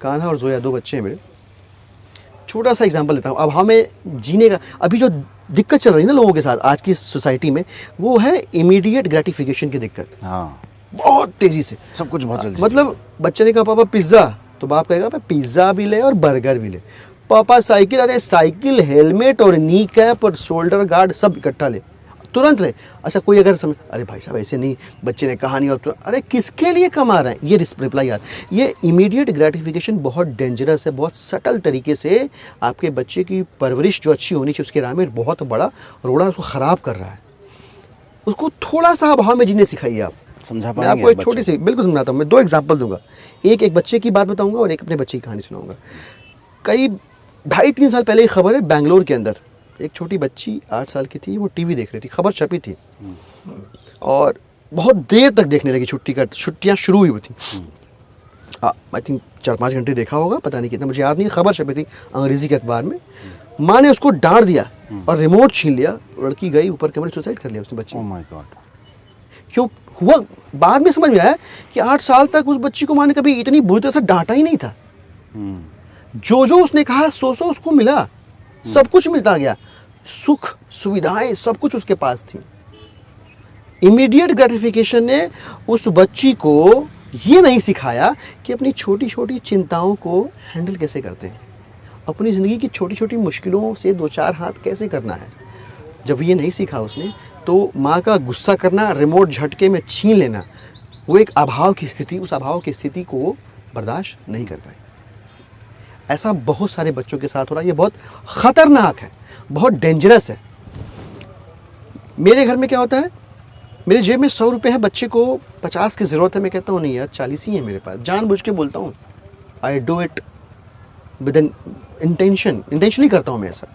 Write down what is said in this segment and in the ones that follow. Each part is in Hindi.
कान्हा और जोया 2 बच्चे हैं मेरे। छोटा सा एग्जांपल देता हूँ। अब हमें जीने का अभी जो दिक्कत चल रही है ना लोगों के साथ आज की सोसाइटी में, वो है इमीडिएट ग्रेटिफिकेशन की दिक्कत। हाँ, बहुत तेजी से सब कुछ बहुत जल्दी। मतलब बच्चे ने कहा पापा पिज्ज़ा, तो बाप कहेगा मैं पिज्ज़ा भी ले और बर्गर भी ले। पापा साइकिल, अरे साइकिल, हेलमेट और नी कैप और शोल्डर गार्ड सब इकट्ठा ले, तुरंत ले। अच्छा कोई अगर समझ, अरे भाई साहब ऐसे नहीं, बच्चे ने कहा नहीं, और अरे किसके लिए कमा रहे हैं, ये रिप्लाई याद। ये इमीडिएट ग्रेटिफिकेशन बहुत डेंजरस है, बहुत सटल तरीके से आपके बच्चे की परवरिश जो अच्छी होनी चाहिए उसके राह में बहुत बड़ा रोड़ा उसको ख़राब कर रहा है। उसको थोड़ा सा भाव में जीने सिखाइए आप। समझा मैं आपको एक छोटी सी बिल्कुल समझाता हूँ। मैं 2 एग्जाम्पल दूंगा, एक बच्चे की बात बताऊंगा और एक अपने बच्चे की कहानी सुनाऊंगा। कई 2.5-3 साल पहले की खबर है, बेंगलोर के अंदर एक छोटी बच्ची 8 साल की थी, वो टीवी देख रही थी, खबर छपी थी और बहुत देर तक देखने लगी। छुट्टियाँ शुरू हुई थी, आई थिंक 4-5 घंटे देखा होगा, पता नहीं कितना, मुझे याद नहीं। खबर छपी थी अंग्रेजी के अखबार में। माँ ने उसको डांट दिया और रिमोट छीन लिया। लड़की गई ऊपर कमरे, सुसाइड कर लिया उसने बच्ची। Oh my God. क्यों हुआ बाद में समझ में आया कि 8 साल तक उस बच्ची को माँ ने कभी इतनी बुरी तरह से डांटा ही नहीं था। जो जो उसने कहा सो उसको मिला, सब कुछ मिलता गया, सुख सुविधाएं सब कुछ उसके पास थी। इमीडिएट ग्रेटिफिकेशन ने उस बच्ची को ये नहीं सिखाया कि अपनी छोटी छोटी चिंताओं को हैंडल कैसे करते हैं, अपनी ज़िंदगी की छोटी छोटी मुश्किलों से 2-4 हाथ कैसे करना है। जब ये नहीं सीखा उसने, तो माँ का गुस्सा करना, रिमोट झटके में छीन लेना, वो एक अभाव की स्थिति, उस अभाव की स्थिति को बर्दाश्त नहीं कर पाई। ऐसा बहुत सारे बच्चों के साथ हो रहा है। ये बहुत ख़तरनाक है, बहुत डेंजरस है। मेरे घर में क्या होता है, मेरे जेब में 100 रुपये है, बच्चे को 50 की ज़रूरत है, मैं कहता हूँ नहीं यार 40 ही है मेरे पास, जानबूझ के बोलता हूँ। I do it with an intentionally करता हूँ मैं ऐसा।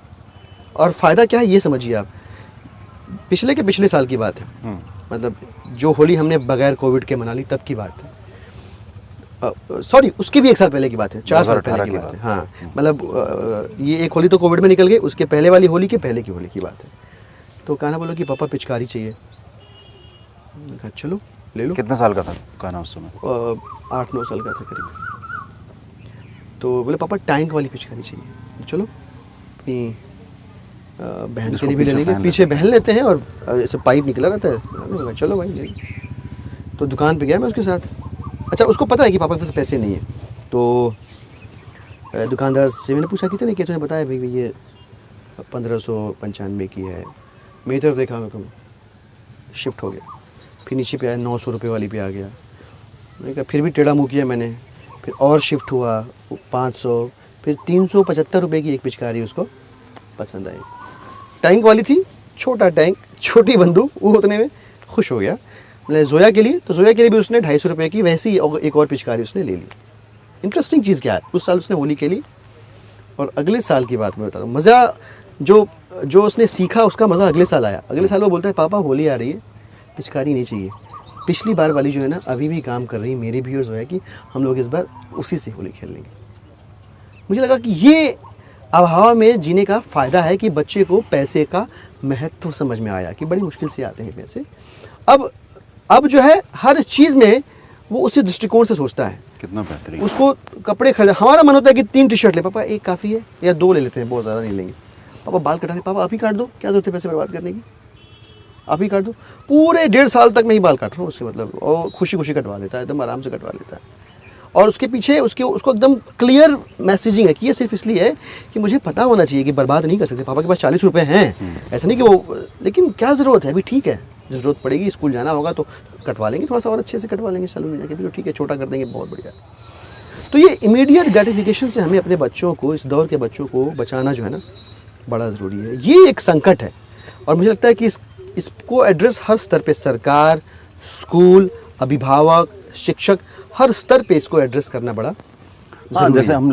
और फ़ायदा क्या है ये समझिए आप। पिछले साल की बात है, मतलब जो होली हमने बगैर कोविड के मना ली तब की बात है। सॉरी उसके भी 1 साल पहले की बात है, 4 साल पहले की बात है। हाँ मतलब ये एक होली तो कोविड में निकल गई, उसके पहले वाली होली के पहले की होली की बात है। तो कान्हा बोला कि पापा पिचकारी चाहिए। मैंने कहा चलो ले लो। कितने साल का था कान्हा उस समय? 8-9 साल का था करीब। तो बोले पापा टैंक वाली पिचकारी चाहिए। चलो अपनी बहन के लिए भी ले लेंगे, पीछे बहन लेते हैं, और ऐसे पाइप निकला रहता है। चलो भाई ले। तो दुकान पे गया मैं उसके साथ। अच्छा उसको पता है कि पापा के पास पैसे नहीं है, तो दुकानदार से मैंने पूछा कितने की, तूने बताया भाई ये 1595 की है। मेरी तरफ देखा, मेरे को शिफ्ट हो गया। फिर नीचे पे आया, 900 रुपये वाली पे आ गया। मैंने कहा फिर भी टेढ़ा मुँह किया मैंने। फिर और शिफ्ट हुआ 500, फिर 375 रुपये की एक पिचकारी उसको पसंद आई। टैंक वाली थी, छोटा टैंक, छोटी बंदूक, वो उतने में खुश हो गया। मतलब जोया के लिए, तो जोया के लिए भी उसने 250 रुपये की वैसी एक और पिचकारी उसने ले ली। इंटरेस्टिंग चीज़ क्या है, उस साल उसने होली खेली, और अगले साल की बात मैं बताता हूँ। मज़ा जो उसने सीखा उसका मज़ा अगले साल आया। अगले साल वो बोलता है पापा होली आ रही है, पिचकारी नहीं चाहिए। पिछली बार वाली जो है ना अभी भी काम कर रही है, मेरी भी और जोया की, हम लोग इस बार उसी से होली खेल लेंगे। मुझे लगा कि ये अभाव में जीने का फ़ायदा है कि बच्चे को पैसे का महत्व समझ में आया कि बड़ी मुश्किल से आते हैं पैसे। अब जो है हर चीज़ में वो उसी दृष्टिकोण से सोचता है। कितना बेहतरीन। उसको कपड़े खरीदा, हमारा मन होता है कि 3 टी-शर्ट ले, पापा एक काफ़ी है, या 2 ले लेते हैं, बहुत ज़्यादा नहीं लेंगे। पापा बाल कटाने, पापा आप ही काट दो, क्या ज़रूरत है पैसे बर्बाद करने की, आप ही काट दो। पूरे 1.5 साल तक मैं ही बाल काट रहा हूँ उसके, मतलब और खुशी खुशी कटवा लेता है, एकदम आराम से कटवा लेता है। और उसके पीछे उसको एकदम क्लियर मैसेजिंग है कि ये सिर्फ इसलिए है कि मुझे पता होना चाहिए कि बर्बाद नहीं कर सकते। पापा के पास 40 रुपये हैं, ऐसा नहीं कि वो, लेकिन क्या ज़रूरत है अभी, ठीक है ज़रूरत पड़ेगी, स्कूल जाना होगा तो कटवा लेंगे, थोड़ा सा और अच्छे से कटवा लेंगे सैलून में जाके भी, तो ठीक है छोटा कर देंगे, बहुत बढ़िया। तो ये इमीडिएट ग्रेटिफिकेशन से हमें अपने बच्चों को, इस दौर के बच्चों को बचाना जो है ना बड़ा ज़रूरी है। ये एक संकट है, और मुझे लगता है कि इसको एड्रेस हर स्तर पे, सरकार, स्कूल, अभिभावक, शिक्षक, हर स्तर पे इसको एड्रेस करना बड़ा ज़रूरी है। जैसे हम